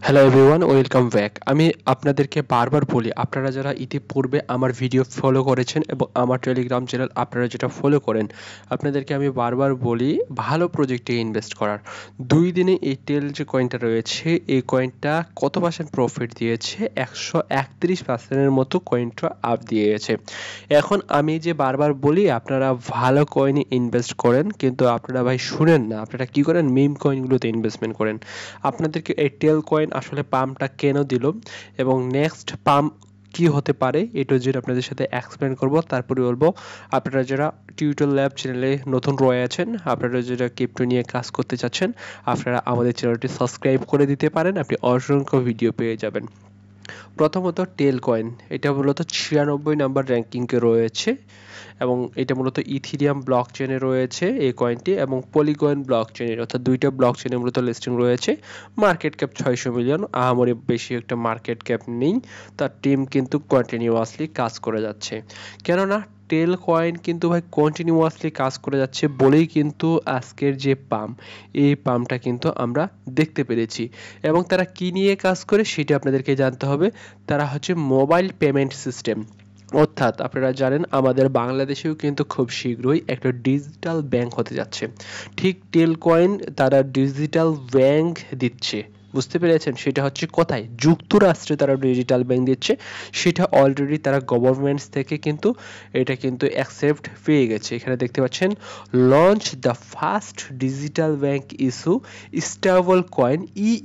Hello everyone, welcome back. আমি আপনাদেরকে বারবার বলি, আপনারা যারা ইতিপূর্বে আমার ভিডিও ফলো করেছেন এবং আমার টেলিগ্রাম চ্যানেল আপনারা যেটা ফলো করেন, আপনাদেরকে আমি বারবার বলি ভালো প্রজেক্টে ইনভেস্ট করার। 2 দিনে এই টেল যে কয়েনটা রয়েছে, এই কয়েনটা কত পার্সেন্ট প্রফিট দিয়েছে? 131% এর মতো কয়েনটা আপ দিয়েছে। এখন আমি যে বারবার বলি আপনারা ভালো কয়েনে ইনভেস্ট করেন, কিন্তু আপনারা ভাই শুনেন না। আপনারা কি করেন? মিম কয়েনগুলোতে ইনভেস্টমেন্ট করেন। আপনাদেরকে এই টেল কয়েন আসলে পাম্পটা কেন দিল এবং নেক্সট পাম্প কি হতে পারে, এ টু জেড আপনাদের সাথে এক্সপ্লেন করব। তারপরে বলবো আপনারা যারা টিউটোরিয়াল ল্যাব চ্যানেলে নতুন রয়েছেন, আপনারা যারা ক্রিপ্টো নিয়ে কাজ করতে চাচ্ছেন, আপনারা আমাদের চ্যানেলটি সাবস্ক্রাইব করে দিতে পারেন। আপনি অসংখ্য ভিডিও পেয়ে যাবেন। প্রথমত টেল কয়েন, এটা মূলত 96 নাম্বার র্যাঙ্কিংয়ে রয়েছে এবং এটা মূলত ইথিরিয়াম ব্লক চেনে রয়েছে এই কয়েনটি, এবং পলিগন ব্লক চেনের, অর্থাৎ দুইটা ব্লক চেনে মূলত লিস্টিং রয়েছে। মার্কেট ক্যাপ 600 মিলিয়ন, আহামরি বেশি একটা মার্কেট ক্যাপ নেই। তার টিম কিন্তু কন্টিনিউয়াসলি কাজ করে যাচ্ছে, কেননা টেল কয়েন কিন্তু ভাই কন্টিনিউয়াসলি কাজ করে যাচ্ছে বলেই কিন্তু আজকের যে পাম্প, এই পাম্পটা কিন্তু আমরা দেখতে পেরেছি। এবং তারা কি নিয়ে কাজ করে সেটা আপনাদেরকে জানতে হবে। তারা হচ্ছে মোবাইল পেমেন্ট সিস্টেম, অর্থাৎ আপনারা জানেন আমাদের বাংলাদেশেও কিন্তু খুব শীঘ্রই একটা ডিজিটাল ব্যাংক হতে যাচ্ছে। ঠিক টেল কয়েন তারা ডিজিটাল ব্যাংক দিচ্ছে, বুঝতে পেরেছেন? সেটা হচ্ছে কোথায়? যুক্তরাষ্ট্রে তারা ডিজিটাল ব্যাংক দিচ্ছে। সেটা অলরেডি তারা গভর্নমেন্টস থেকে কিন্তু এটা কিন্তু অ্যাকসেপ্ট পেয়ে গেছে। এখানে দেখতে পাচ্ছেন, launch the first digital bank issue stable coin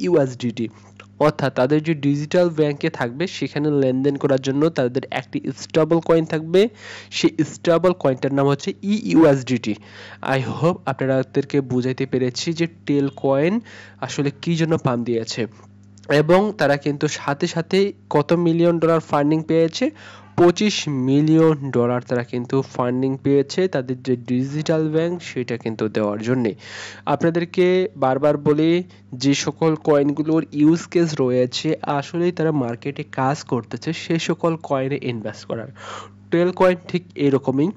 USDT, অর্থাৎ তাদের যে ডিজিটাল ব্যাংকে থাকবে সেখানে লেনদেন করার জন্য তাদের একটি স্টেবল কয়েন থাকবে। সেই স্টেবল কয়েনটার নাম হচ্ছে ইউএসডিটি। আই হোপ আপনাদেরকে বুঝাইতে পেরেছি যে টেল কয়েন আসলে কি জন্য পাম্প দিয়েছে। এবং তারা কিন্তু সাথে সাথে কত মিলিয়ন ডলার ফান্ডিং পেয়েছে? 25 মিলিয়ন ডলার তারা কিন্তু ফান্ডিং পেয়েছে তাদের যে ডিজিটাল ব্যাংক সেটা কিন্তু দেওয়ার জন্য। আপনাদেরকে বারবার বলি, যে সকল কয়েনগুলোর ইউজ কেস রয়েছে আসলেই তারা মার্কেটে কাজ করতেছে, সে সকল কয়েনে ইনভেস্ট করার। টেল কয়েন ঠিক এরকমই।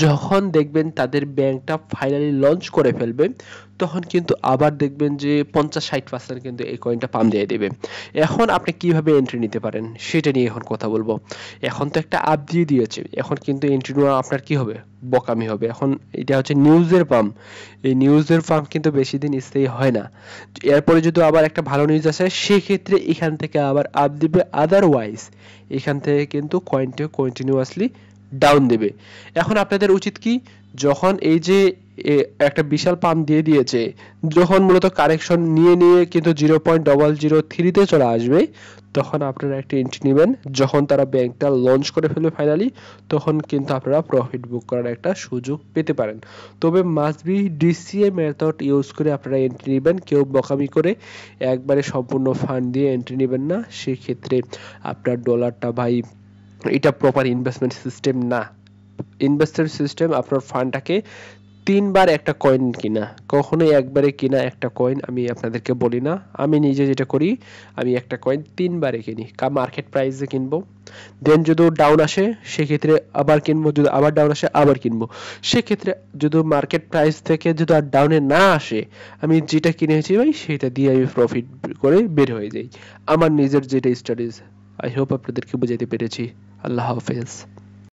যখন দেখবেন তাদের ব্যাংকটা ফাইনালি লঞ্চ করে ফেলবে, তখন কিন্তু আবার দেখবেন যে 50-60% কিন্তু এই কয়েনটা পাম্প দিয়ে দেবে। এখন আপনি কিভাবে এন্ট্রি নিতে পারেন সেটা নিয়ে এখন কথা বলবো। এখন তো একটা আপ দিয়ে দিয়েছে, এখন কিন্তু এন্ট্রি নেওয়া আপনার কি হবে? বোকামি হবে। এখন এটা হচ্ছে নিউজের পাম্প। এই নিউজের পাম্প কিন্তু বেশি দিন স্থায়ী হয় না। এরপরে যদি আবার একটা ভালো নিউজ আসে, সেক্ষেত্রে এখান থেকে আবার আপ দিবে, আদারওয়াইজ এখান থেকে কিন্তু কয়েনটা কন্টিনিউয়াসলি ডাউন দেবে। এখন আপনাদের উচিত কি? যখন এই যে একটা বিশাল পাম্প দিয়ে দিয়েছে, যখন মূলত কারেকশন নিয়ে নিয়ে কিন্তু 0.003 চলে আসবে, তখন আপনারা একটা এন্ট্রি নেবেন। যখন তারা ব্যাংকটা লঞ্চ করে ফেলবে ফাইনালি, তখন কিন্তু আপনারা প্রফিট বুক করার একটা সুযোগ পেতে পারেন। তবে must be DCA method use করে আপনারা এন্ট্রি নেবেন। কেউ বকামি করে একবারে সম্পূর্ণ ফান্ড দিয়ে এন্ট্রি নেবেন না, সেক্ষেত্রে আপনার ডলারটা ভাই, এটা প্রপার ইনভেস্টমেন্ট সিস্টেম না। ইনভেস্টমেন্ট সিস্টেম আপনার ফান্ডটাকে 3 বার একটা কয়েন কিনা, কখনোই একবারে কিনা একটা কয়েন আমি আপনাদেরকে বলি না। আমি নিজে যেটা করি, আমি একটা কয়েন 3 বারে কিনি। মার্কেট প্রাইসে কিনবো, দেন যদি ডাউন আসে সেক্ষেত্রে আবার কিনবো, যদি আবার ডাউন আসে আবার কিনবো। সেক্ষেত্রে যদি মার্কেট প্রাইস থেকে যদি আর ডাউনে না আসে, আমি যেটা কিনেছি ভাই সেটা দিয়ে আমি প্রফিট করে বের হয়ে যাই। আমার নিজের যেটা স্টাডিজ। আই হোপ আপনাদেরকে বোঝাতে পেরেছি। আল্লাহ হাফেজ।